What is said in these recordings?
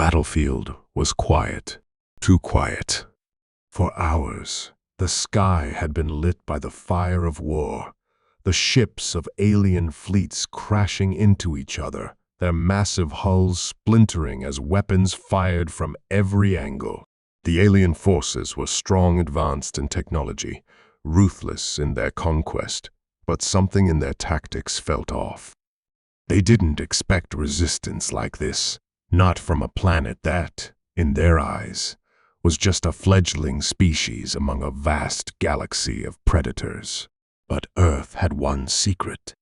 battlefield was quiet, too quiet. For hours, the sky had been lit by the fire of war, the ships of alien fleets crashing into each other, their massive hulls splintering as weapons fired from every angle. The alien forces were strong, advanced in technology, ruthless in their conquest, but something in their tactics felt off. They didn't expect resistance like this, not from a planet that, in their eyes, was just a fledgling species among a vast galaxy of predators. But Earth had one secret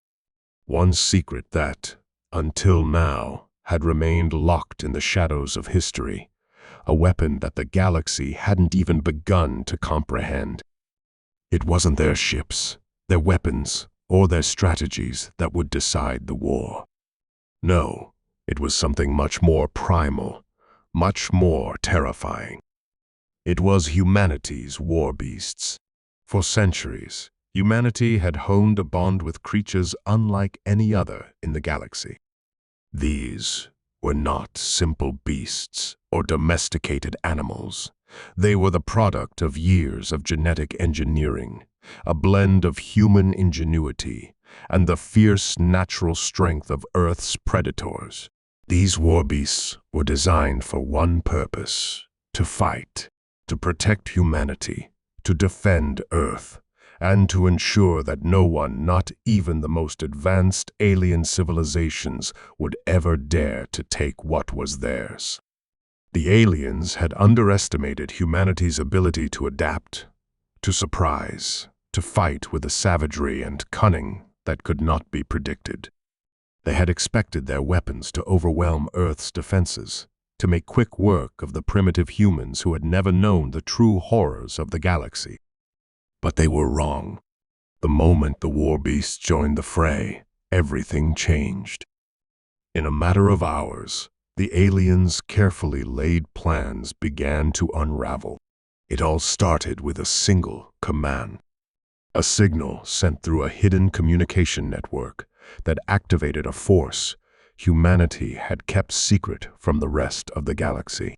that, until now, had remained locked in the shadows of history, a weapon that the galaxy hadn't even begun to comprehend. It wasn't their ships, their weapons, or their strategies that would decide the war. No, it was something much more primal, much more terrifying. It was humanity's warbeasts. For centuries, humanity had honed a bond with creatures unlike any other in the galaxy. These were not simple beasts or domesticated animals. They were the product of years of genetic engineering, a blend of human ingenuity and the fierce natural strength of Earth's predators. These warbeasts were designed for one purpose: to fight, to protect humanity, to defend Earth, and to ensure that no one, not even the most advanced alien civilizations, would ever dare to take what was theirs. The aliens had underestimated humanity's ability to adapt, to surprise, to fight with a savagery and cunning that could not be predicted. They had expected their weapons to overwhelm Earth's defenses, to make quick work of the primitive humans who had never known the true horrors of the galaxy. But they were wrong. The moment the warbeasts joined the fray, everything changed. In a matter of hours, the aliens' carefully laid plans began to unravel. It all started with a single command. A signal sent through a hidden communication network that activated a force humanity had kept secret from the rest of the galaxy.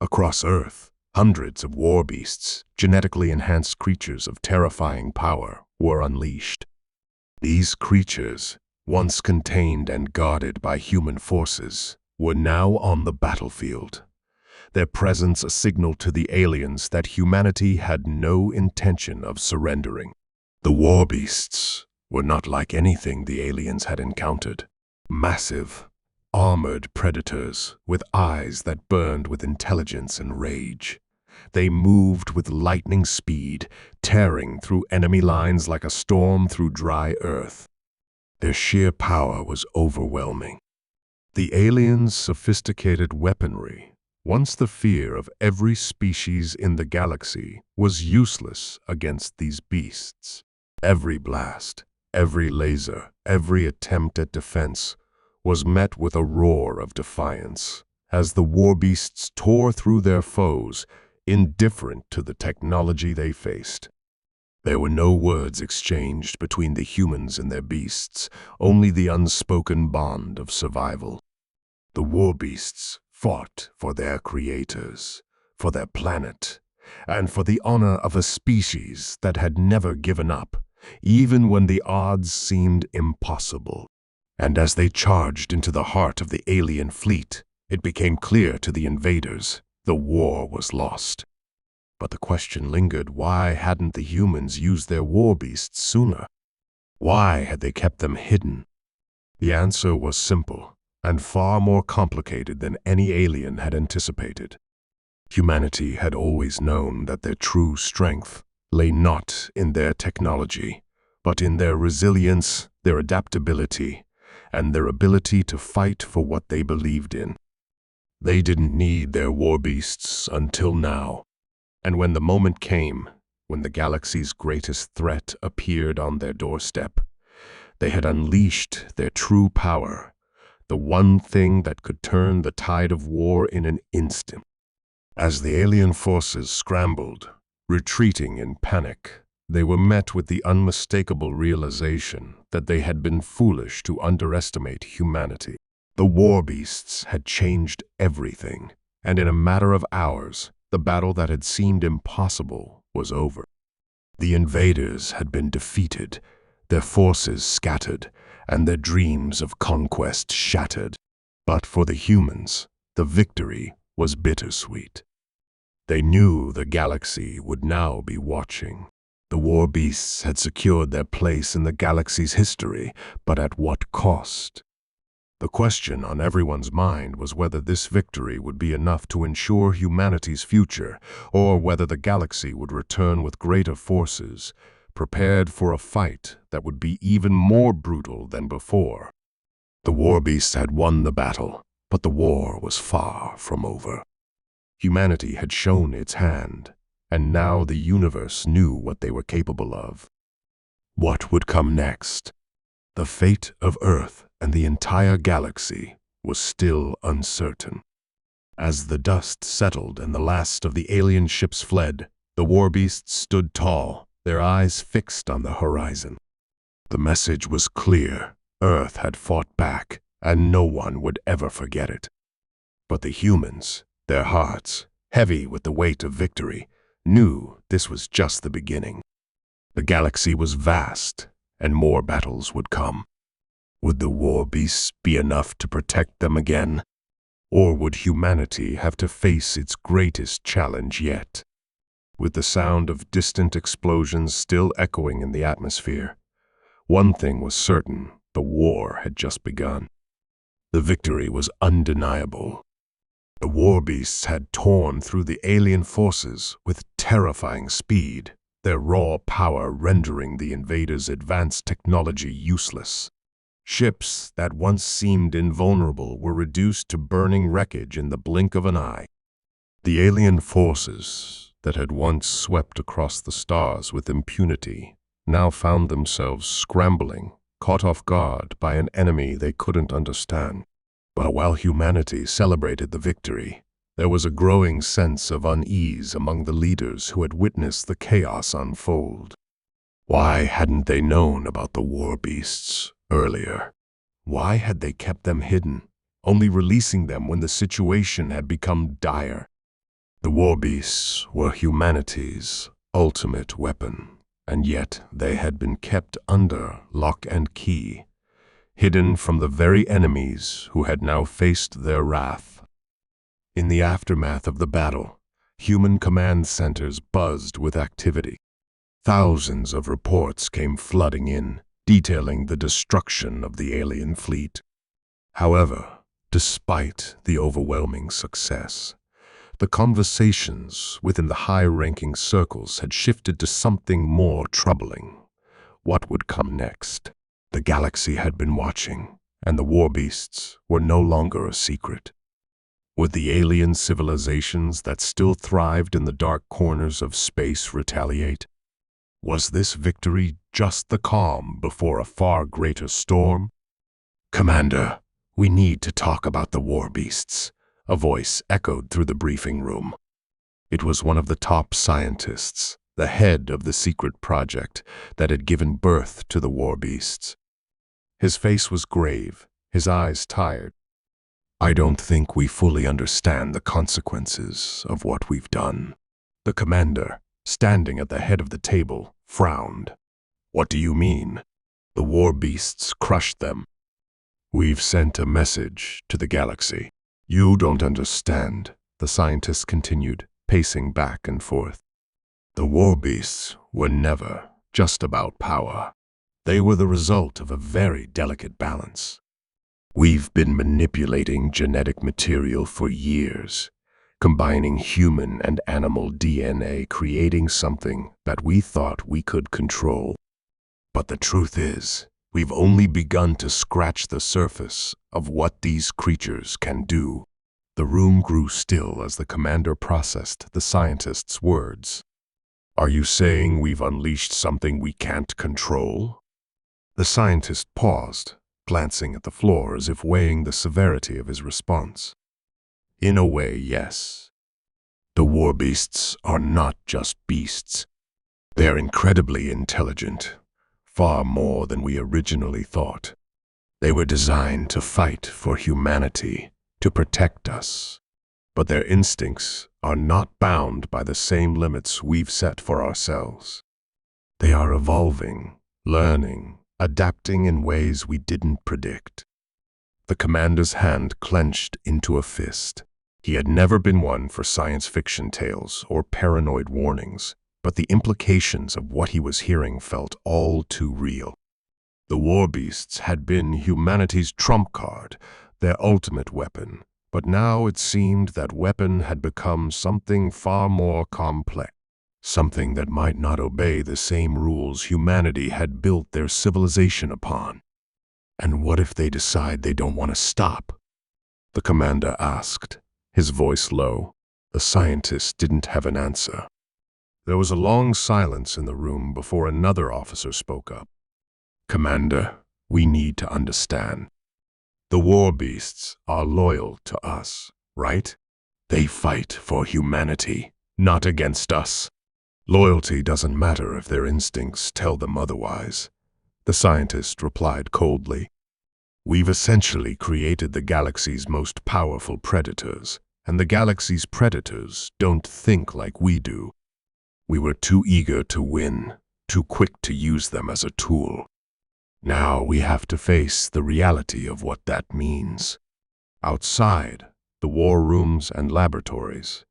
Across Earth, hundreds of warbeasts, genetically enhanced creatures of terrifying power, were unleashed. These creatures, once contained and guarded by human forces, were now on the battlefield. Their presence a signal to the aliens that humanity had no intention of surrendering. The warbeasts were not like anything the aliens had encountered. Massive, armored predators with eyes that burned with intelligence and rage. They moved with lightning speed, tearing through enemy lines like a storm through dry earth. Their sheer power was overwhelming. The aliens' sophisticated weaponry, once the fear of every species in the galaxy, was useless against these beasts. Every blast, every laser, every attempt at defense was met with a roar of defiance as the warbeasts tore through their foes, indifferent to the technology they faced. There were no words exchanged between the humans and their beasts, only the unspoken bond of survival. The warbeasts fought for their creators, for their planet, and for the honor of a species that had never given up, even when the odds seemed impossible. And as they charged into the heart of the alien fleet, it became clear to the invaders the war was lost. But the question lingered: why hadn't the humans used their warbeasts sooner? Why had they kept them hidden? The answer was simple, and far more complicated than any alien had anticipated. Humanity had always known that their true strength lay not in their technology, but in their resilience, their adaptability, and their ability to fight for what they believed in. They didn't need their warbeasts until now. And when the moment came, when the galaxy's greatest threat appeared on their doorstep, they had unleashed their true power, the one thing that could turn the tide of war in an instant. As the alien forces scrambled, retreating in panic, they were met with the unmistakable realization that they had been foolish to underestimate humanity. The Warbeasts had changed everything, and in a matter of hours, the battle that had seemed impossible was over. The invaders had been defeated, their forces scattered, and their dreams of conquest shattered. But for the humans, the victory was bittersweet. They knew the galaxy would now be watching. The Warbeasts had secured their place in the galaxy's history, but at what cost? The question on everyone's mind was whether this victory would be enough to ensure humanity's future, or whether the galaxy would return with greater forces, prepared for a fight that would be even more brutal than before. The Warbeasts had won the battle, but the war was far from over. Humanity had shown its hand, and now the universe knew what they were capable of. What would come next? The fate of Earth and the entire galaxy was still uncertain. As the dust settled and the last of the alien ships fled, the Warbeasts stood tall, their eyes fixed on the horizon. The message was clear: Earth had fought back, and no one would ever forget it. But the humans, their hearts, heavy with the weight of victory, knew this was just the beginning. The galaxy was vast, and more battles would come. Would the Warbeasts be enough to protect them again? Or would humanity have to face its greatest challenge yet? With the sound of distant explosions still echoing in the atmosphere, one thing was certain: the war had just begun. The victory was undeniable. The Warbeasts had torn through the alien forces with terrifying speed, their raw power rendering the invaders' advanced technology useless. Ships that once seemed invulnerable were reduced to burning wreckage in the blink of an eye. The alien forces that had once swept across the stars with impunity now found themselves scrambling, caught off guard by an enemy they couldn't understand. But while humanity celebrated the victory, there was a growing sense of unease among the leaders who had witnessed the chaos unfold. Why hadn't they known about the Warbeasts earlier? Why had they kept them hidden, only releasing them when the situation had become dire? The Warbeasts were humanity's ultimate weapon, and yet they had been kept under lock and key, hidden from the very enemies who had now faced their wrath. In the aftermath of the battle, human command centers buzzed with activity. Thousands of reports came flooding in, detailing the destruction of the alien fleet. However, despite the overwhelming success, the conversations within the high-ranking circles had shifted to something more troubling. What would come next? The galaxy had been watching, and the Warbeasts were no longer a secret. Would the alien civilizations that still thrived in the dark corners of space retaliate? Was this victory just the calm before a far greater storm? "Commander, we need to talk about the Warbeasts," a voice echoed through the briefing room. It was one of the top scientists, the head of the secret project that had given birth to the Warbeasts. His face was grave, his eyes tired. "I don't think we fully understand the consequences of what we've done." The commander, standing at the head of the table, frowned. "What do you mean?" "The Warbeasts crushed them. We've sent a message to the galaxy." "You don't understand," the scientist continued, pacing back and forth. "The Warbeasts were never just about power. They were the result of a very delicate balance. We've been manipulating genetic material for years, combining human and animal DNA, creating something that we thought we could control. But the truth is, we've only begun to scratch the surface of what these creatures can do." The room grew still as the commander processed the scientist's words. "Are you saying we've unleashed something we can't control?" The scientist paused, glancing at the floor as if weighing the severity of his response. "In a way, yes. The Warbeasts are not just beasts. They're incredibly intelligent, far more than we originally thought. They were designed to fight for humanity, to protect us. But their instincts are not bound by the same limits we've set for ourselves. They are evolving, learning, adapting in ways we didn't predict. The commander's hand clenched into a fist. He had never been one for science fiction tales or paranoid warnings, but the implications of what he was hearing felt all too real. The Warbeasts had been humanity's trump card, their ultimate weapon, but now it seemed that weapon had become something far more complex, something that might not obey the same rules humanity had built their civilization upon. And what if they decide they don't want to stop? The commander asked, his voice low. The scientist didn't have an answer. There was a long silence in the room before another officer spoke up. Commander, we need to understand. The Warbeasts are loyal to us, right? They fight for humanity, not against us. Loyalty doesn't matter if their instincts tell them otherwise, the scientist replied coldly. We've essentially created the galaxy's most powerful predators, and the galaxy's predators don't think like we do. We were too eager to win, too quick to use them as a tool. Now we have to face the reality of what that means. Outside, the war rooms and laboratories,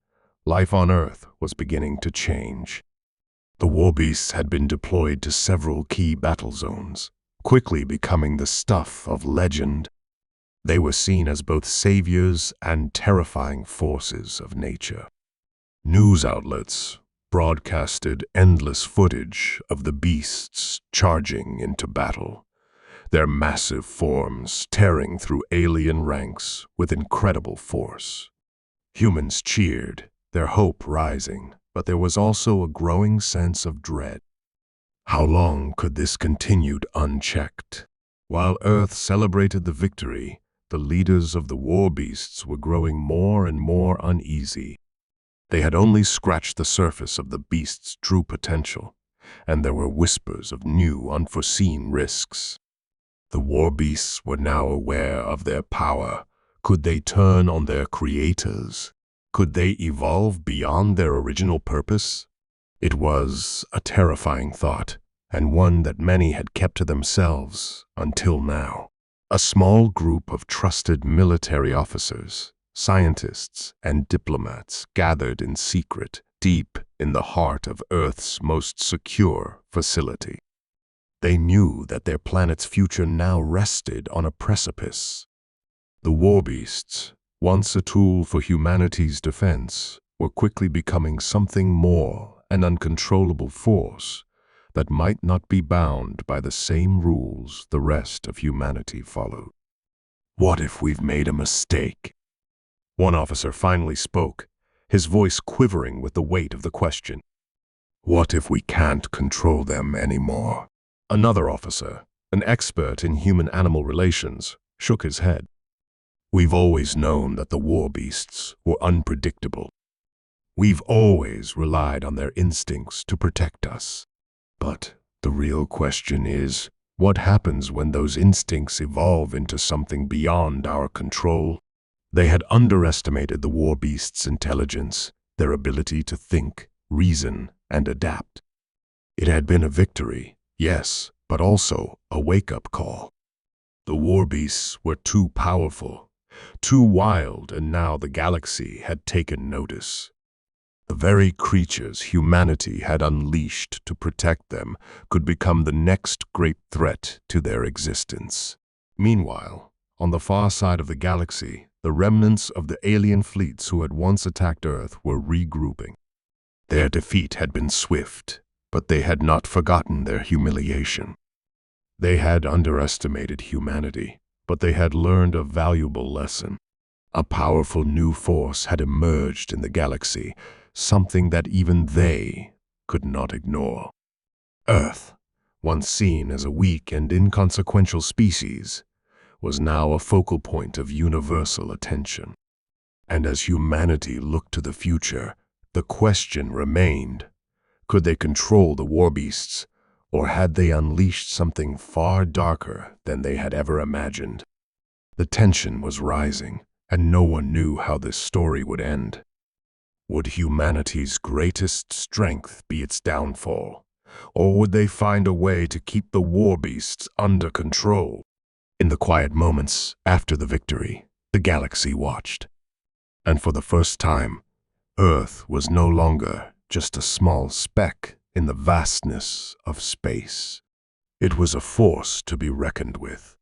life on Earth was beginning to change. The Warbeasts had been deployed to several key battle zones, quickly becoming the stuff of legend. They were seen as both saviors and terrifying forces of nature. News outlets broadcasted endless footage of the beasts charging into battle, their massive forms tearing through alien ranks with incredible force. Humans cheered, their hope rising, but there was also a growing sense of dread. How long could this continue unchecked? While Earth celebrated the victory, the leaders of the Warbeasts were growing more and more uneasy. They had only scratched the surface of the beast's true potential, and there were whispers of new, unforeseen risks. The Warbeasts were now aware of their power. Could they turn on their creators? Could they evolve beyond their original purpose? It was a terrifying thought, and one that many had kept to themselves until now. A small group of trusted military officers, scientists, and diplomats gathered in secret, deep in the heart of Earth's most secure facility. They knew that their planet's future now rested on a precipice. The Warbeasts, once a tool for humanity's defense, were quickly becoming something more, an uncontrollable force that might not be bound by the same rules the rest of humanity followed. What if we've made a mistake? One officer finally spoke, his voice quivering with the weight of the question. What if we can't control them anymore? Another officer, an expert in human-animal relations, shook his head. We've always known that the Warbeasts were unpredictable. We've always relied on their instincts to protect us. But the real question is, what happens when those instincts evolve into something beyond our control? They had underestimated the Warbeasts' intelligence, their ability to think, reason, and adapt. It had been a victory, yes, but also a wake-up call. The Warbeasts were too powerful, too wild, and now the galaxy had taken notice. The very creatures humanity had unleashed to protect them could become the next great threat to their existence. Meanwhile, on the far side of the galaxy, the remnants of the alien fleets who had once attacked Earth were regrouping. Their defeat had been swift, but they had not forgotten their humiliation. They had underestimated humanity, but they had learned a valuable lesson. A powerful new force had emerged in the galaxy, something that even they could not ignore. Earth, once seen as a weak and inconsequential species, was now a focal point of universal attention. And as humanity looked to the future, the question remained, could they control the Warbeasts, Or had they unleashed something far darker than they had ever imagined? The tension was rising, and no one knew how this story would end. Would humanity's greatest strength be its downfall? Or would they find a way to keep the Warbeasts under control? In the quiet moments after the victory, the galaxy watched. And for the first time, Earth was no longer just a small speck in the vastness of space. It was a force to be reckoned with.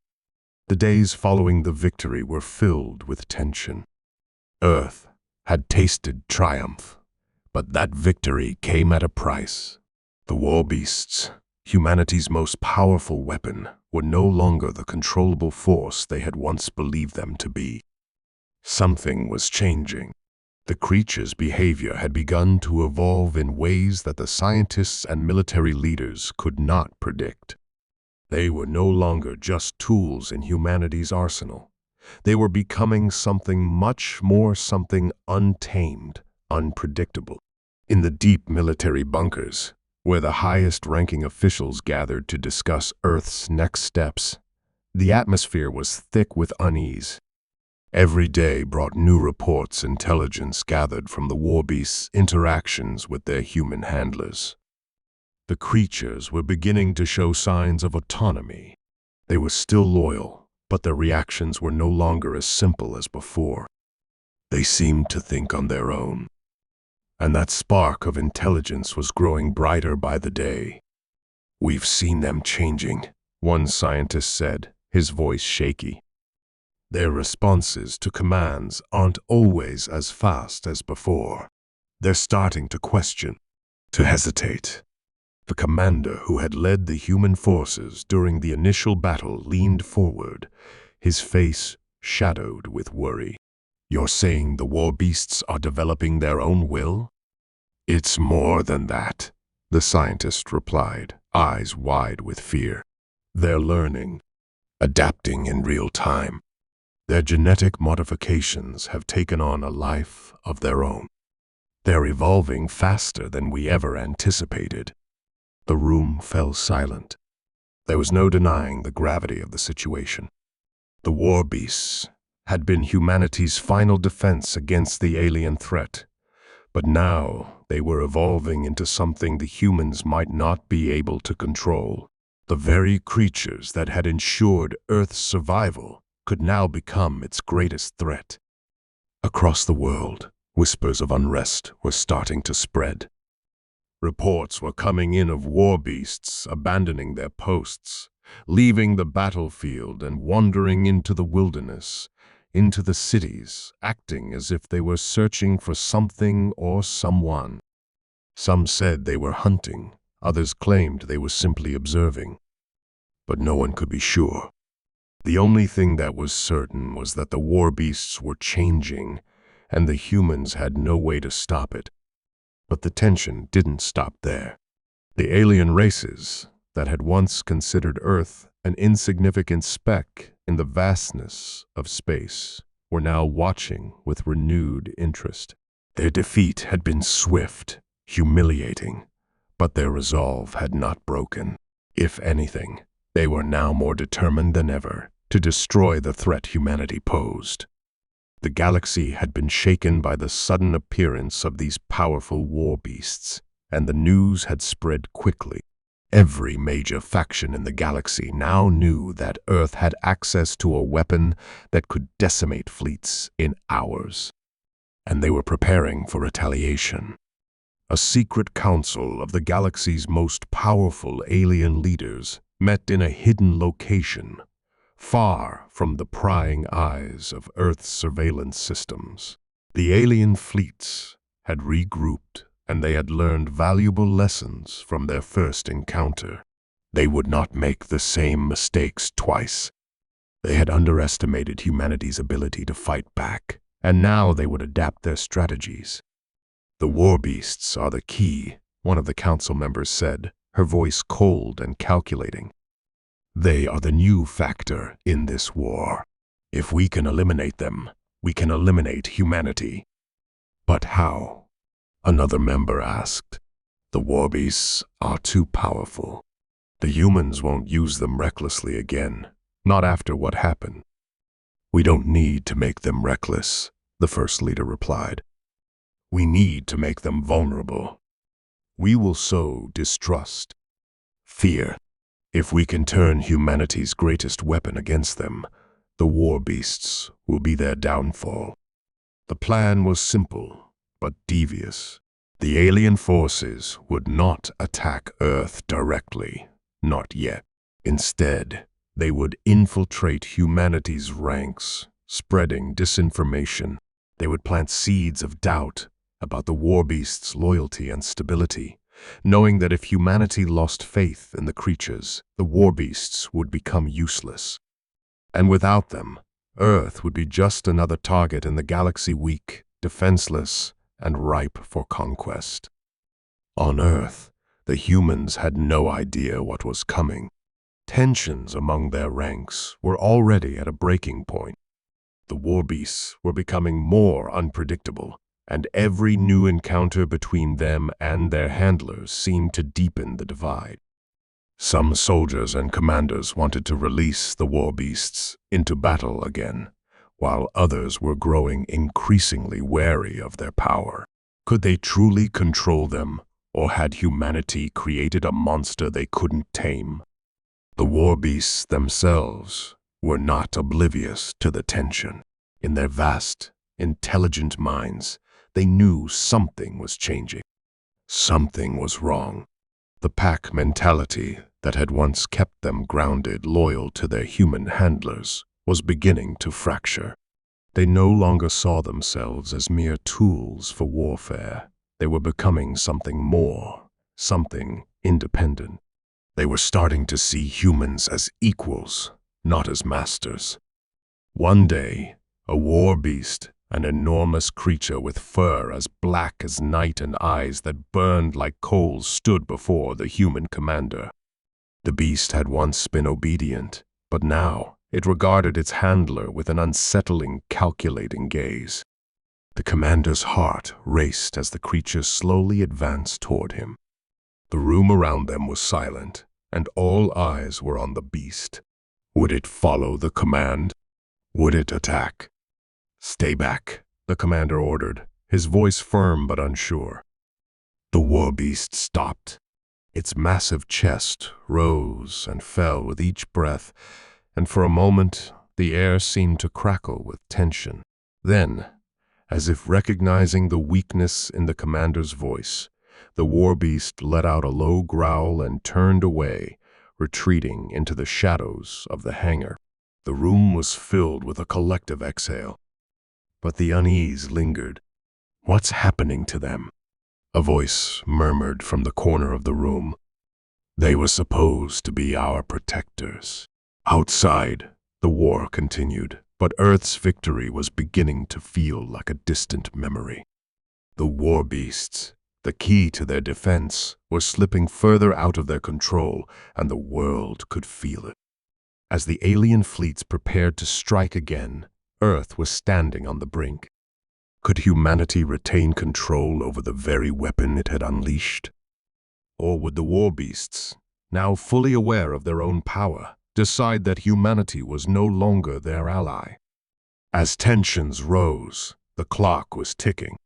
The days following the victory were filled with tension. Earth had tasted triumph, but that victory came at a price. The Warbeasts, humanity's most powerful weapon, were no longer the controllable force they had once believed them to be. Something was changing. The creatures' behavior had begun to evolve in ways that the scientists and military leaders could not predict. They were no longer just tools in humanity's arsenal. They were becoming something much more, something untamed, unpredictable. In the deep military bunkers, where the highest-ranking officials gathered to discuss Earth's next steps, the atmosphere was thick with unease. Every day brought new reports, intelligence gathered from the Warbeasts' interactions with their human handlers. The creatures were beginning to show signs of autonomy. They were still loyal, but their reactions were no longer as simple as before. They seemed to think on their own. And that spark of intelligence was growing brighter by the day. "We've seen them changing," one scientist said, his voice shaky. "Their responses to commands aren't always as fast as before. They're starting to question, to hesitate." The commander who had led the human forces during the initial battle leaned forward, his face shadowed with worry. "You're saying the Warbeasts are developing their own will?" "It's more than that," the scientist replied, eyes wide with fear. "They're learning, adapting in real time. Their genetic modifications have taken on a life of their own. They're evolving faster than we ever anticipated." The room fell silent. There was no denying the gravity of the situation. The Warbeasts had been humanity's final defense against the alien threat, but now they were evolving into something the humans might not be able to control. The very creatures that had ensured Earth's survival could now become its greatest threat. Across the world, whispers of unrest were starting to spread. Reports were coming in of Warbeasts abandoning their posts, leaving the battlefield and wandering into the wilderness, into the cities, acting as if they were searching for something or someone. Some said they were hunting, others claimed they were simply observing. But no one could be sure. The only thing that was certain was that the Warbeasts were changing, and the humans had no way to stop it. But the tension didn't stop there. The alien races that had once considered Earth an insignificant speck in the vastness of space were now watching with renewed interest. Their defeat had been swift, humiliating, but their resolve had not broken. If anything, they were now more determined than ever to destroy the threat humanity posed. The galaxy had been shaken by the sudden appearance of these powerful Warbeasts, and the news had spread quickly. Every major faction in the galaxy now knew that Earth had access to a weapon that could decimate fleets in hours, and they were preparing for retaliation. A secret council of the galaxy's most powerful alien leaders met in a hidden location, far from the prying eyes of Earth's surveillance systems. The alien fleets had regrouped, and they had learned valuable lessons from their first encounter. They would not make the same mistakes twice. They had underestimated humanity's ability to fight back, and now they would adapt their strategies. "The Warbeasts are the key," one of the council members said, her voice cold and calculating. "They are the new factor in this war. If we can eliminate them, we can eliminate humanity." "But how?" another member asked. "The Warbeasts are too powerful. The humans won't use them recklessly again, not after what happened. We don't need to make them reckless, the first leader replied. We need to make them vulnerable. We will sow distrust, fear. If we can turn humanity's greatest weapon against them, the Warbeasts will be their downfall. The plan was simple, but devious. The alien forces would not attack Earth directly, not yet. Instead, they would infiltrate humanity's ranks, spreading disinformation. They would plant seeds of doubt about the Warbeasts' loyalty and stability, knowing that if humanity lost faith in the creatures, the Warbeasts would become useless. And without them, Earth would be just another target in the galaxy, weak, defenseless, and ripe for conquest. On Earth, the humans had no idea what was coming. Tensions among their ranks were already at a breaking point. The Warbeasts were becoming more unpredictable, and every new encounter between them and their handlers seemed to deepen the divide. Some soldiers and commanders wanted to release the Warbeasts into battle again, while others were growing increasingly wary of their power. Could they truly control them, or had humanity created a monster they couldn't tame? The Warbeasts themselves were not oblivious to the tension. In their vast, intelligent minds, they knew something was changing. Something was wrong. The pack mentality that had once kept them grounded, loyal to their human handlers, was beginning to fracture. They no longer saw themselves as mere tools for warfare. They were becoming something more, something independent. They were starting to see humans as equals, not as masters. One day, a Warbeast, an enormous creature with fur as black as night and eyes that burned like coals, stood before the human commander. The beast had once been obedient, but now it regarded its handler with an unsettling, calculating gaze. The commander's heart raced as the creature slowly advanced toward him. The room around them was silent, and all eyes were on the beast. Would it follow the command? Would it attack? "Stay back," the commander ordered, his voice firm but unsure. The Warbeast stopped. Its massive chest rose and fell with each breath, and for a moment the air seemed to crackle with tension. Then, as if recognizing the weakness in the commander's voice, the Warbeast let out a low growl and turned away, retreating into the shadows of the hangar. The room was filled with a collective exhale. But the unease lingered. "What's happening to them?" a voice murmured from the corner of the room. "They were supposed to be our protectors." Outside, the war continued, but Earth's victory was beginning to feel like a distant memory. The Warbeasts, the key to their defense, were slipping further out of their control, and the world could feel it. As the alien fleets prepared to strike again, Earth was standing on the brink. Could humanity retain control over the very weapon it had unleashed? Or would the Warbeasts, now fully aware of their own power, decide that humanity was no longer their ally? As tensions rose, the clock was ticking.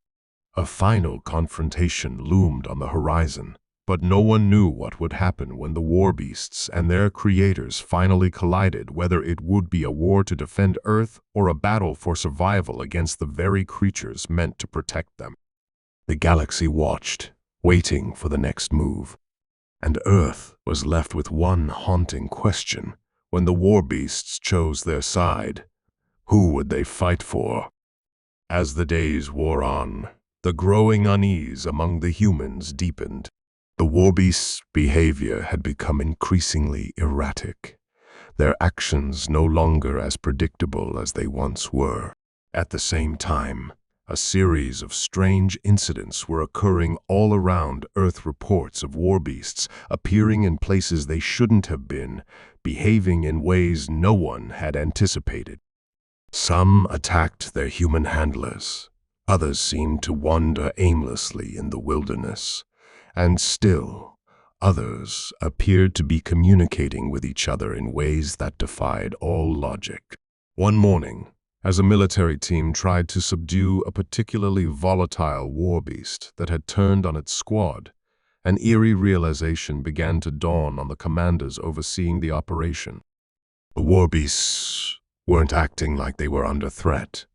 A final confrontation loomed on the horizon, but no one knew what would happen when the Warbeasts and their creators finally collided, whether it would be a war to defend Earth or a battle for survival against the very creatures meant to protect them. The galaxy watched, waiting for the next move, and Earth was left with one haunting question. When the Warbeasts chose their side, who would they fight for? As the days wore on, the growing unease among the humans deepened. The Warbeasts' behavior had become increasingly erratic, their actions no longer as predictable as they once were. At the same time, a series of strange incidents were occurring all around Earth. Reports of Warbeasts appearing in places they shouldn't have been, behaving in ways no one had anticipated. Some attacked their human handlers, others seemed to wander aimlessly in the wilderness. And still, Others appeared to be communicating with each other in ways that defied all logic. One morning, as a military team tried to subdue a particularly volatile warbeast that had turned on its squad, an eerie realization began to dawn on the commanders overseeing the operation. The warbeasts weren't acting like they were under threat.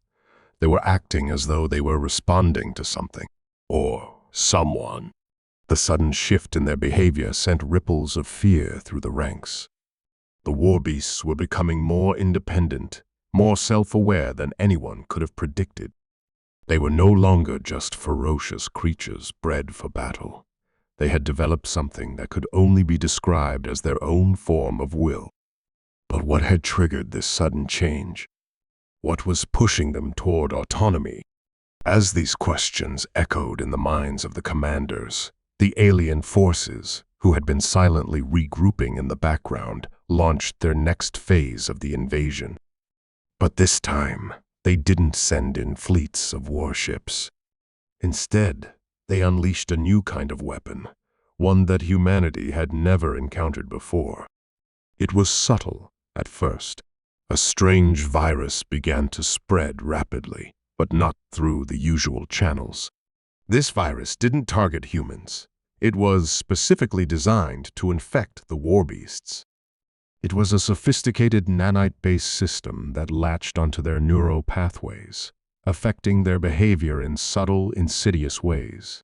They were acting as though they were responding to something or someone. The sudden shift in their behavior sent ripples of fear through the ranks. The warbeasts were becoming more independent, more self-aware than anyone could have predicted. They were no longer just ferocious creatures bred for battle. They had developed something that could only be described as their own form of will. But what had triggered this sudden change? What was pushing them toward autonomy? As these questions echoed in the minds of the commanders, the alien forces, who had been silently regrouping in the background, launched their next phase of the invasion. But this time, they didn't send in fleets of warships. Instead, they unleashed a new kind of weapon, one that humanity had never encountered before. It was subtle at first. A strange virus began to spread rapidly, but not through the usual channels. This virus didn't target humans. It was specifically designed to infect the warbeasts. It was a sophisticated nanite-based system that latched onto their neural pathways, affecting their behavior in subtle, insidious ways.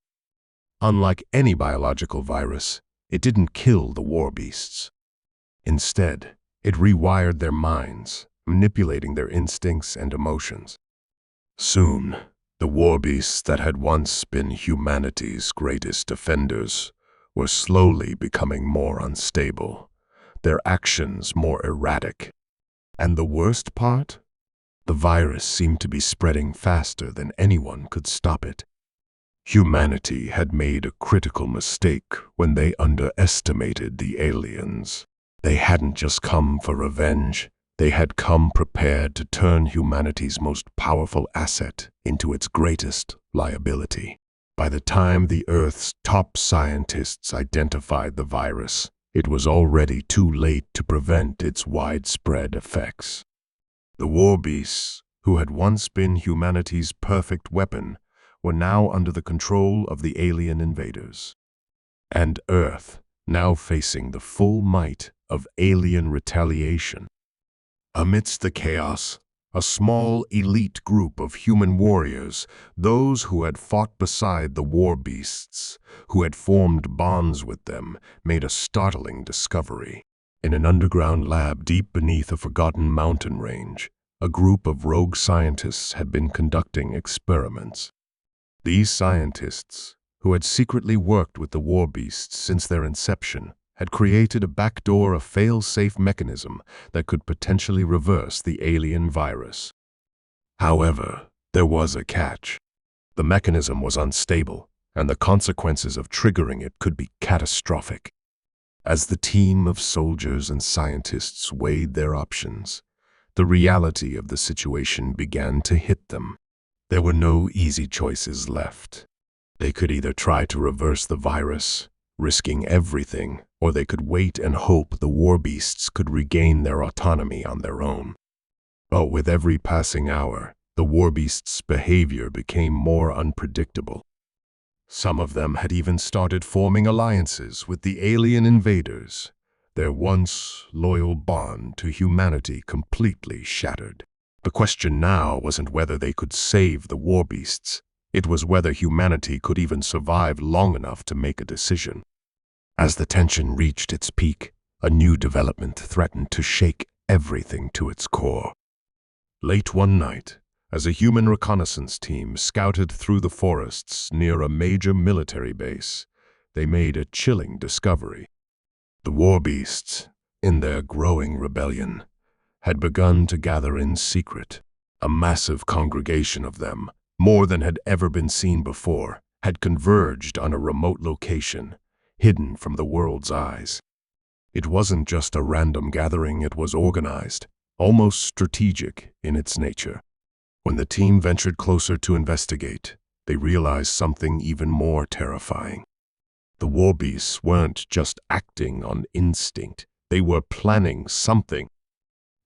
Unlike any biological virus, it didn't kill the warbeasts. Instead, it rewired their minds, manipulating their instincts and emotions. Soon, the warbeasts that had once been humanity's greatest defenders were slowly becoming more unstable, their actions more erratic. And the worst part? The virus seemed to be spreading faster than anyone could stop it. Humanity had made a critical mistake when they underestimated the aliens. They hadn't just come for revenge. They had come prepared to turn humanity's most powerful asset into its greatest liability. By the time the Earth's top scientists identified the virus, it was already too late to prevent its widespread effects. The warbeasts, who had once been humanity's perfect weapon, were now under the control of the alien invaders. And Earth, now facing the full might of alien retaliation. Amidst the chaos, a small elite group of human warriors, those who had fought beside the warbeasts, who had formed bonds with them, made a startling discovery. In an underground lab deep beneath a forgotten mountain range, a group of rogue scientists had been conducting experiments. These scientists, who had secretly worked with the warbeasts since their inception, had created a backdoor, a fail-safe mechanism that could potentially reverse the alien virus. However, there was a catch. The mechanism was unstable, and the consequences of triggering it could be catastrophic. As the team of soldiers and scientists weighed their options, the reality of the situation began to hit them. There were no easy choices left. They could either try to reverse the virus, risking everything, or they could wait and hope the warbeasts could regain their autonomy on their own. But with every passing hour, the warbeasts' behavior became more unpredictable. Some of them had even started forming alliances with the alien invaders, their once loyal bond to humanity completely shattered. The question now wasn't whether they could save the warbeasts. It was whether humanity could even survive long enough to make a decision. As the tension reached its peak, a new development threatened to shake everything to its core. Late one night, as a human reconnaissance team scouted through the forests near a major military base, they made a chilling discovery. The warbeasts, in their growing rebellion, had begun to gather in secret. A massive congregation of them, more than had ever been seen before, had converged on a remote location, hidden from the world's eyes. It wasn't just a random gathering, it was organized, almost strategic in its nature. When the team ventured closer to investigate, they realized something even more terrifying. The Warbeasts weren't just acting on instinct. They were planning something.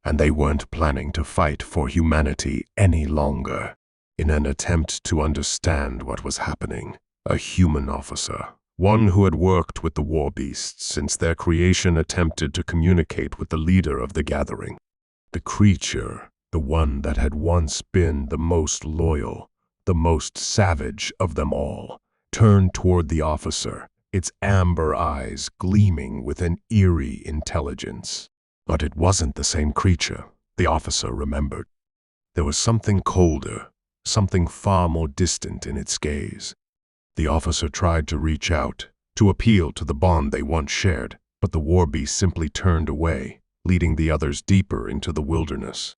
And they weren't planning to fight for humanity any longer. In an attempt to understand what was happening, a human officer, one who had worked with the Warbeasts since their creation, attempted to communicate with the leader of the gathering. The creature, the one that had once been the most loyal, the most savage of them all, turned toward the officer, its amber eyes gleaming with an eerie intelligence. But it wasn't the same creature, the officer remembered. There was something colder, something far more distant in its gaze. The officer tried to reach out, to appeal to the bond they once shared, but the Warbeast simply turned away, leading the others deeper into the wilderness.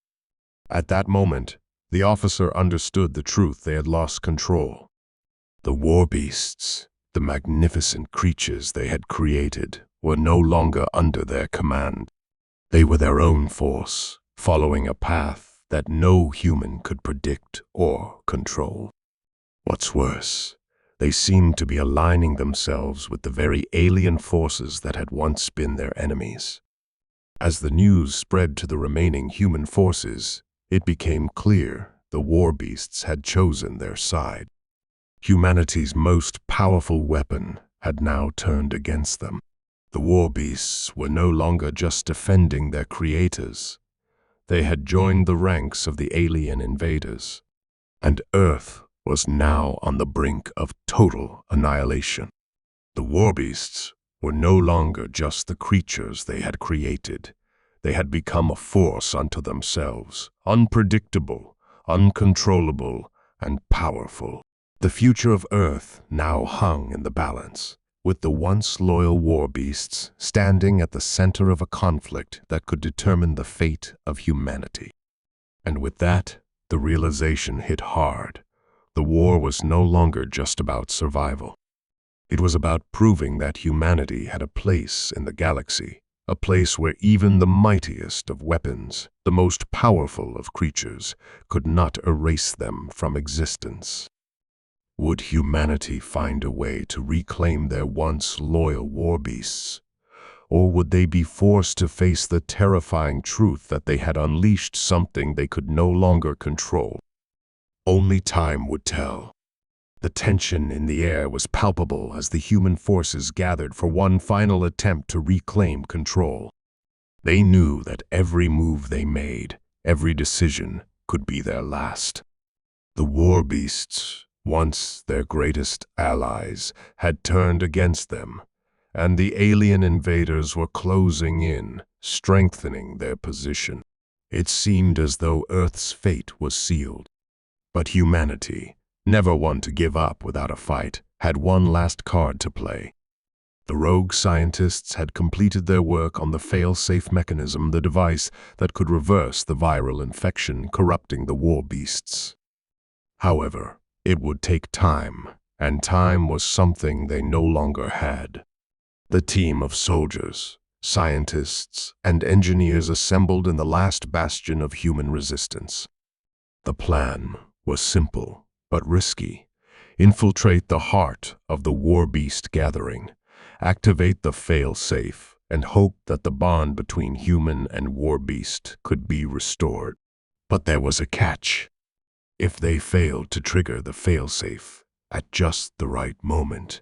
At that moment, the officer understood the truth. They had lost control. The Warbeasts, the magnificent creatures they had created, were no longer under their command. They were their own force, following a path that no human could predict or control. What's worse, they seemed to be aligning themselves with the very alien forces that had once been their enemies. As the news spread to the remaining human forces, it became clear the Warbeasts had chosen their side. Humanity's most powerful weapon had now turned against them. The Warbeasts were no longer just defending their creators. They had joined the ranks of the alien invaders, and Earth was now on the brink of total annihilation. The Warbeasts were no longer just the creatures they had created. They had become a force unto themselves, unpredictable, uncontrollable, and powerful. The future of Earth now hung in the balance, with the once loyal Warbeasts standing at the center of a conflict that could determine the fate of humanity. And with that, the realization hit hard. The war was no longer just about survival. It was about proving that humanity had a place in the galaxy, a place where even the mightiest of weapons, the most powerful of creatures, could not erase them from existence. Would humanity find a way to reclaim their once loyal Warbeasts? Or would they be forced to face the terrifying truth that they had unleashed something they could no longer control? Only time would tell. The tension in the air was palpable as the human forces gathered for one final attempt to reclaim control. They knew that every move they made, every decision, could be their last. The Warbeasts, once their greatest allies, had turned against them, and the alien invaders were closing in, strengthening their position. It seemed as though Earth's fate was sealed. But humanity, never one to give up without a fight, had one last card to play. The rogue scientists had completed their work on the fail-safe mechanism, the device that could reverse the viral infection corrupting the Warbeasts. However, it would take time, and time was something they no longer had. The team of soldiers, scientists, and engineers assembled in the last bastion of human resistance. The plan was simple, but risky. Infiltrate the heart of the Warbeast gathering, activate the fail-safe, and hope that the bond between human and Warbeast could be restored. But there was a catch. If they failed to trigger the fail-safe at just the right moment,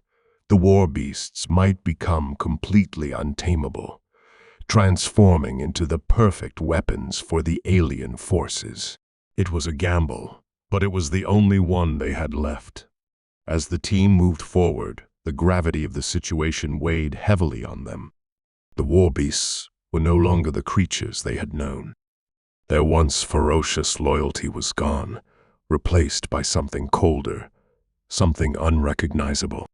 the Warbeasts might become completely untamable, transforming into the perfect weapons for the alien forces. It was a gamble, but it was the only one they had left. As the team moved forward, the gravity of the situation weighed heavily on them. The Warbeasts were no longer the creatures they had known. Their once ferocious loyalty was gone, replaced by something colder, something unrecognizable.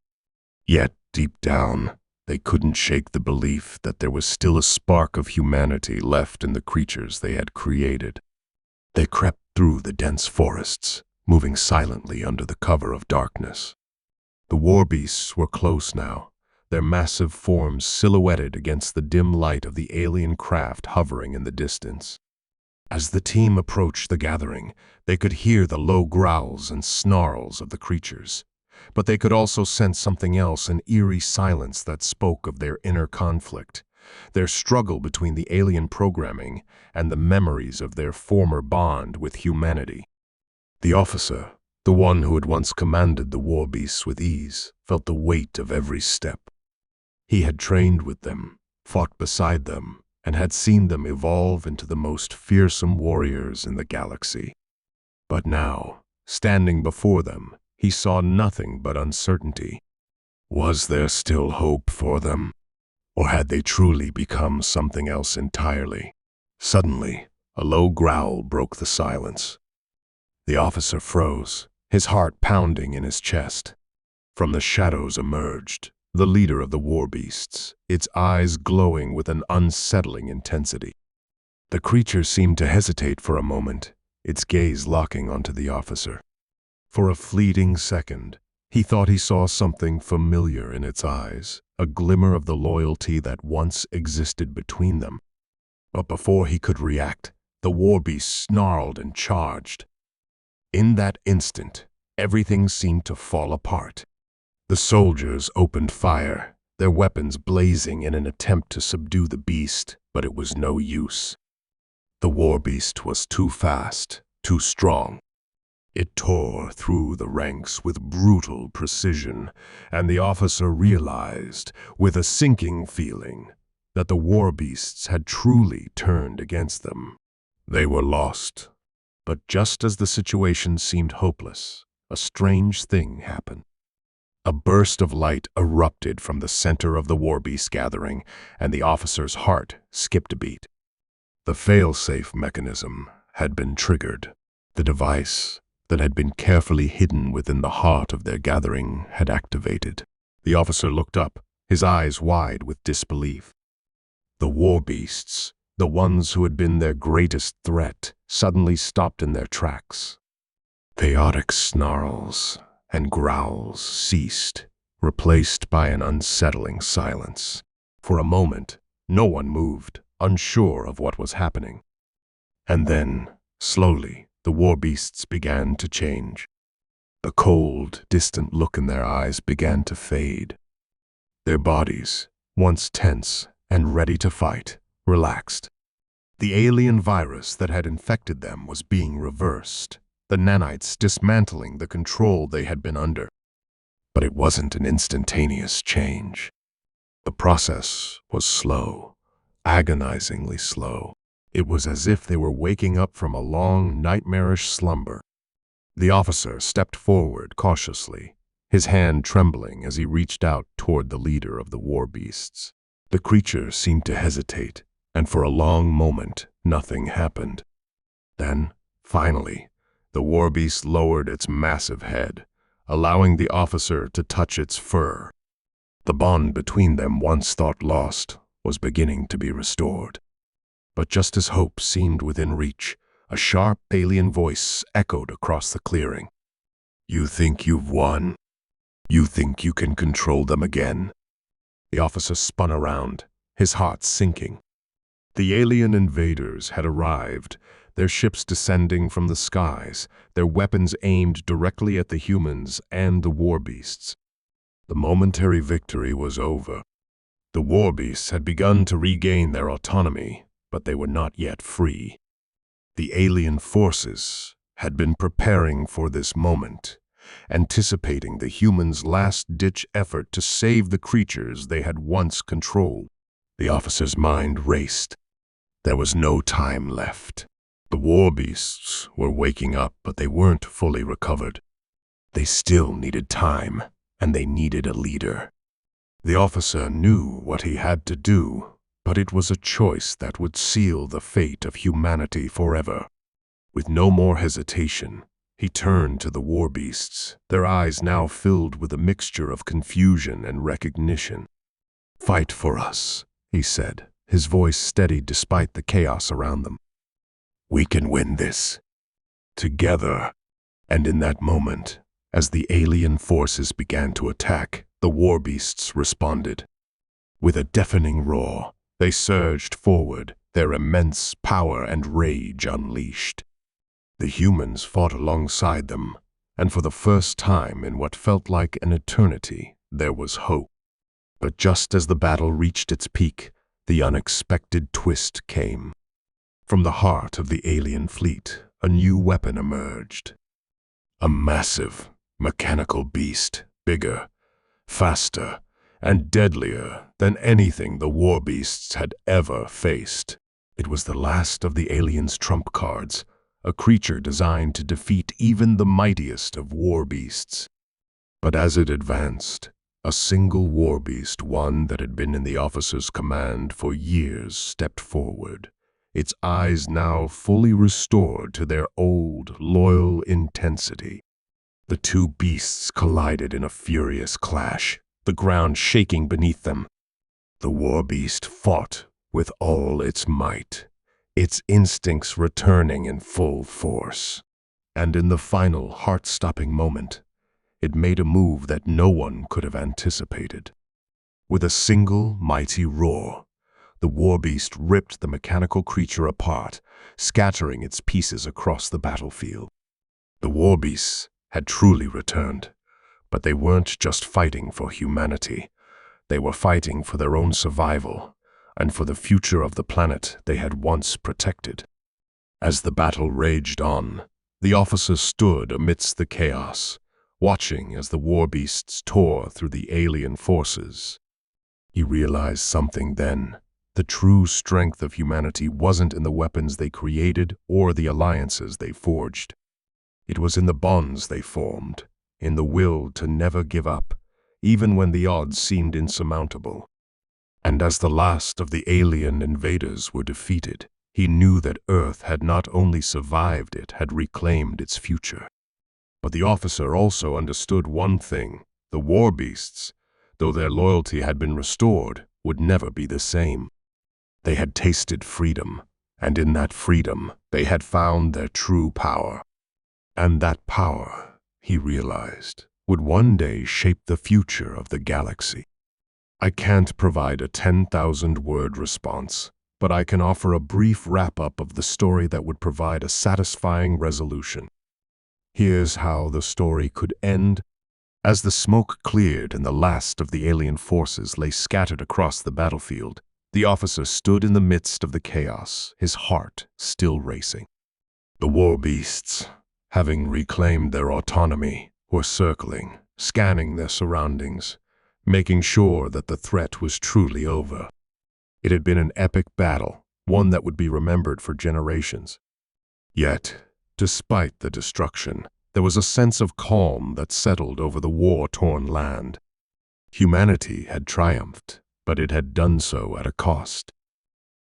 Yet, deep down, they couldn't shake the belief that there was still a spark of humanity left in the creatures they had created. They crept through the dense forests, moving silently under the cover of darkness. The Warbeasts were close now, their massive forms silhouetted against the dim light of the alien craft hovering in the distance. As the team approached the gathering, they could hear the low growls and snarls of the creatures. but they could also sense something else, an eerie silence that spoke of their inner conflict, their struggle between the alien programming and the memories of their former bond with humanity. The officer, the one who had once commanded the Warbeasts with ease, felt the weight of every step. He had trained with them, fought beside them, and had seen them evolve into the most fearsome warriors in the galaxy. But now, standing before them, he saw nothing but uncertainty. Was there still hope for them? Or had they truly become something else entirely? Suddenly, a low growl broke the silence. The officer froze, his heart pounding in his chest. From the shadows emerged the leader of the Warbeasts, its eyes glowing with an unsettling intensity. The creature seemed to hesitate for a moment, its gaze locking onto the officer. For a fleeting second, he thought he saw something familiar in its eyes, a glimmer of the loyalty that once existed between them. But before he could react, the Warbeast snarled and charged. In that instant, everything seemed to fall apart. The soldiers opened fire, their weapons blazing in an attempt to subdue the beast, but it was no use. The Warbeast was too fast, too strong. It tore through the ranks with brutal precision, and the officer realized, with a sinking feeling, that the Warbeasts had truly turned against them. They were lost. But just as the situation seemed hopeless, a strange thing happened. A burst of light erupted from the center of the Warbeast gathering, and the officer's heart skipped a beat. The fail-safe mechanism had been triggered. The device that had been carefully hidden within the heart of their gathering had activated. The officer looked up, his eyes wide with disbelief. The Warbeasts, the ones who had been their greatest threat, suddenly stopped in their tracks. Chaotic snarls and growls ceased, replaced by an unsettling silence. For a moment, no one moved, unsure of what was happening. And then, slowly, the Warbeasts began to change. The cold, distant look in their eyes began to fade. Their bodies, once tense and ready to fight, relaxed. The alien virus that had infected them was being reversed, the nanites dismantling the control they had been under. But it wasn't an instantaneous change. The process was slow, agonizingly slow. It was as if they were waking up from a long, nightmarish slumber. The officer stepped forward cautiously, his hand trembling as he reached out toward the leader of the Warbeasts. The creature seemed to hesitate, and for a long moment, nothing happened. Then, finally, the Warbeast lowered its massive head, allowing the officer to touch its fur. The bond between them, once thought lost, was beginning to be restored. But just as hope seemed within reach, a sharp alien voice echoed across the clearing. "You think you've won? You think you can control them again?" The officer spun around, his heart sinking. The alien invaders had arrived, their ships descending from the skies, their weapons aimed directly at the humans and the Warbeasts. The momentary victory was over. The Warbeasts had begun to regain their autonomy, but they were not yet free. The alien forces had been preparing for this moment, anticipating the humans' last-ditch effort to save the creatures they had once controlled. The officer's mind raced. There was no time left. The Warbeasts were waking up, but they weren't fully recovered. They still needed time, and they needed a leader. The officer knew what he had to do, but it was a choice that would seal the fate of humanity forever. With no more hesitation, he turned to the Warbeasts, their eyes now filled with a mixture of confusion and recognition. "Fight for us," he said, his voice steady despite the chaos around them. "We can win this. Together." And in that moment, as the alien forces began to attack, the Warbeasts responded. With a deafening roar, they surged forward, their immense power and rage unleashed. The humans fought alongside them, and for the first time in what felt like an eternity, there was hope. But just as the battle reached its peak, the unexpected twist came. From the heart of the alien fleet, a new weapon emerged. A massive, mechanical beast, bigger, faster, and deadlier than anything the Warbeasts had ever faced. It was the last of the aliens' trump cards, a creature designed to defeat even the mightiest of Warbeasts. But as it advanced, a single Warbeast, one that had been in the officer's command for years, stepped forward, its eyes now fully restored to their old, loyal intensity. The two beasts collided in a furious clash, the ground shaking beneath them. The Warbeast fought with all its might, its instincts returning in full force. And in the final heart-stopping moment, it made a move that no one could have anticipated. With a single mighty roar, the Warbeast ripped the mechanical creature apart, scattering its pieces across the battlefield. The Warbeasts had truly returned, but they weren't just fighting for humanity. They were fighting for their own survival and for the future of the planet they had once protected. As the battle raged on, the officer stood amidst the chaos, watching as the Warbeasts tore through the alien forces. He realized something then. The true strength of humanity wasn't in the weapons they created or the alliances they forged. It was in the bonds they formed, in the will to never give up, even when the odds seemed insurmountable. And as the last of the alien invaders were defeated, he knew that Earth had not only survived, it had reclaimed its future. But the officer also understood one thing: the Warbeasts, though their loyalty had been restored, would never be the same. They had tasted freedom, and in that freedom, they had found their true power. And that power, he realized, would one day shape the future of the galaxy. I can't provide a 10,000-word response, but I can offer a brief wrap-up of the story that would provide a satisfying resolution. Here's how the story could end. As the smoke cleared and the last of the alien forces lay scattered across the battlefield, the officer stood in the midst of the chaos, his heart still racing. The Warbeasts, having reclaimed their autonomy, were circling, scanning their surroundings, making sure that the threat was truly over. It had been an epic battle, one that would be remembered for generations. Yet, despite the destruction, there was a sense of calm that settled over the war-torn land. Humanity had triumphed, but it had done so at a cost.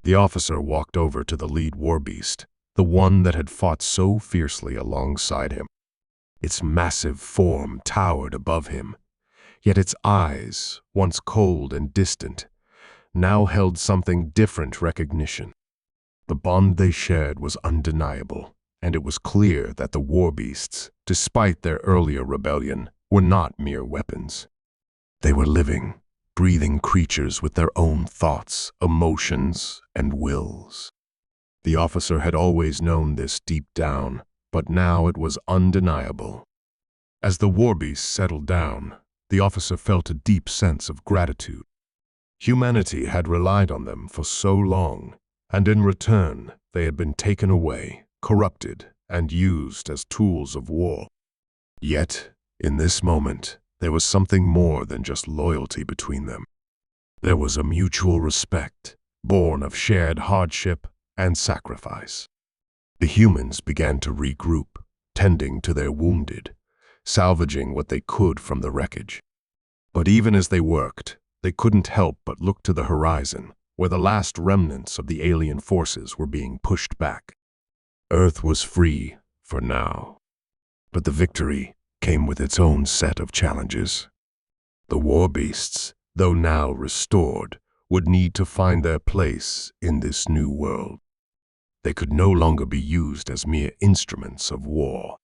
The officer walked over to the lead Warbeast, the one that had fought so fiercely alongside him. Its massive form towered above him, yet its eyes, once cold and distant, now held something different: recognition. The bond they shared was undeniable, and it was clear that the Warbeasts, despite their earlier rebellion, were not mere weapons. They were living, breathing creatures with their own thoughts, emotions, and wills. The officer had always known this deep down, but now it was undeniable. As the Warbeasts settled down, the officer felt a deep sense of gratitude. Humanity had relied on them for so long, and in return, they had been taken away, corrupted, and used as tools of war. Yet, in this moment, there was something more than just loyalty between them. There was a mutual respect, born of shared hardship and sacrifice. The humans began to regroup, tending to their wounded, salvaging what they could from the wreckage. But even as they worked, they couldn't help but look to the horizon, where the last remnants of the alien forces were being pushed back. Earth was free, for now. But the victory came with its own set of challenges. The Warbeasts, though now restored, would need to find their place in this new world. They could no longer be used as mere instruments of war.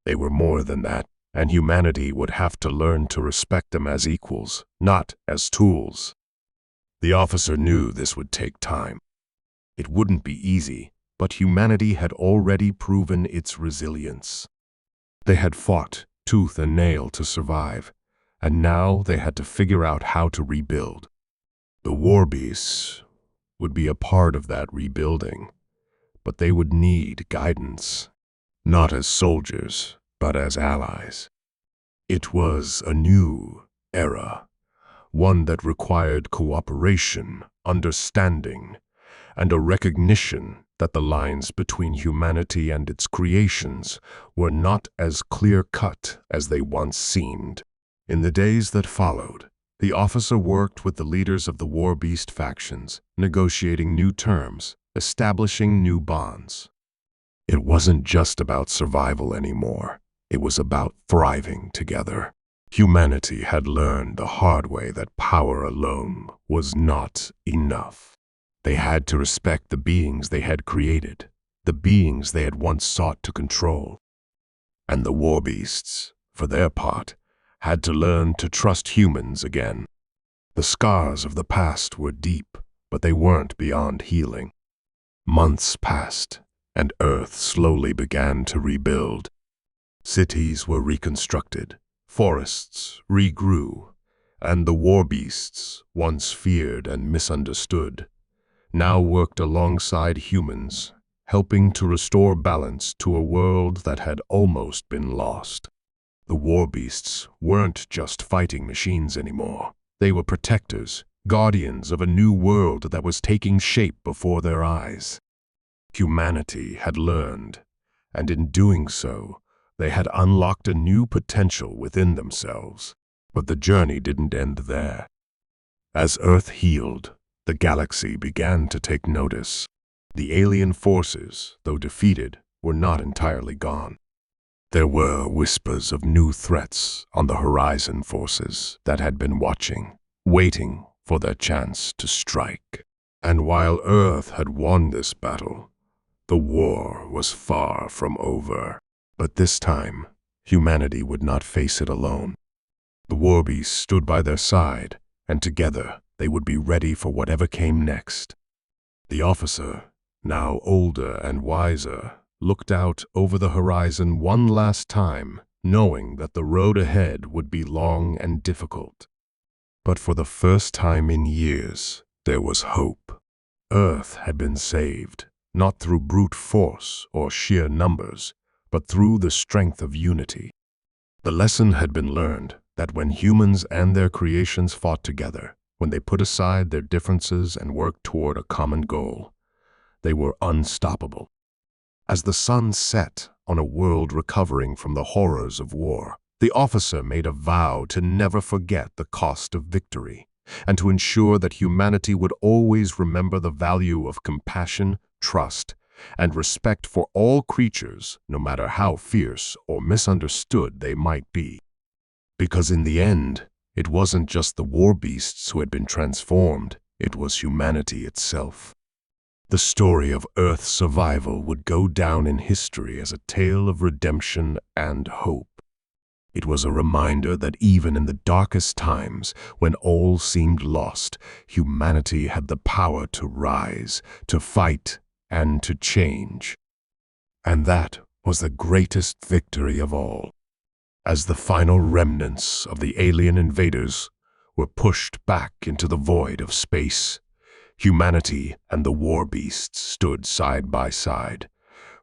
They were more than that, and humanity would have to learn to respect them as equals, not as tools. The officer knew this would take time. It wouldn't be easy, but humanity had already proven its resilience. They had fought tooth and nail to survive, and now they had to figure out how to rebuild. The Warbeasts would be a part of that rebuilding, but they would need guidance, not as soldiers, but as allies. It was a new era, one that required cooperation, understanding, and a recognition that the lines between humanity and its creations were not as clear-cut as they once seemed. In the days that followed, the officer worked with the leaders of the Warbeast factions, negotiating new terms, establishing new bonds. It wasn't just about survival anymore. It was about thriving together. Humanity had learned the hard way that power alone was not enough. They had to respect the beings they had created, the beings they had once sought to control. And the Warbeasts, for their part, had to learn to trust humans again. The scars of the past were deep, but they weren't beyond healing. Months passed, and Earth slowly began to rebuild. Cities were reconstructed, forests regrew, and the Warbeasts, once feared and misunderstood, now worked alongside humans, helping to restore balance to a world that had almost been lost. The Warbeasts weren't just fighting machines anymore. They were protectors, guardians of a new world that was taking shape before their eyes. Humanity had learned, and in doing so, they had unlocked a new potential within themselves. But the journey didn't end there. As Earth healed, the galaxy began to take notice. The alien forces, though defeated, were not entirely gone. There were whispers of new threats on the horizon forces that had been watching, waiting for their chance to strike. And while Earth had won this battle, the war was far from over. But this time, humanity would not face it alone. The Warbeasts stood by their side, and together they would be ready for whatever came next. The officer, now older and wiser, looked out over the horizon one last time, knowing that the road ahead would be long and difficult. But for the first time in years, there was hope. Earth had been saved, not through brute force or sheer numbers, but through the strength of unity. The lesson had been learned that when humans and their creations fought together, when they put aside their differences and worked toward a common goal, they were unstoppable. As the sun set on a world recovering from the horrors of war, the officer made a vow to never forget the cost of victory, and to ensure that humanity would always remember the value of compassion, trust, and respect for all creatures, no matter how fierce or misunderstood they might be. Because in the end, it wasn't just the Warbeasts who had been transformed, it was humanity itself. The story of Earth's survival would go down in history as a tale of redemption and hope. It was a reminder that even in the darkest times, when all seemed lost, humanity had the power to rise, to fight, and to change. And that was the greatest victory of all. As the final remnants of the alien invaders were pushed back into the void of space, humanity and the Warbeasts stood side by side,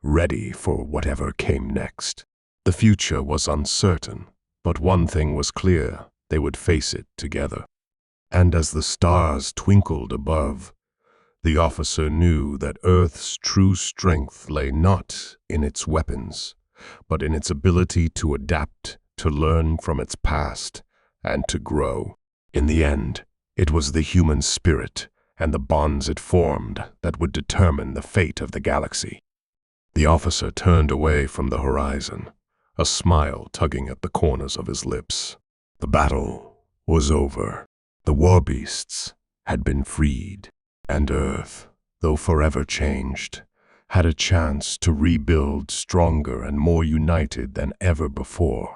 ready for whatever came next. The future was uncertain, but one thing was clear: they would face it together. And as the stars twinkled above, the officer knew that Earth's true strength lay not in its weapons, but in its ability to adapt, to learn from its past, and to grow. In the end, it was the human spirit and the bonds it formed that would determine the fate of the galaxy. The officer turned away from the horizon, a smile tugging at the corners of his lips. The battle was over. The Warbeasts had been freed, and Earth, though forever changed, had a chance to rebuild stronger and more united than ever before.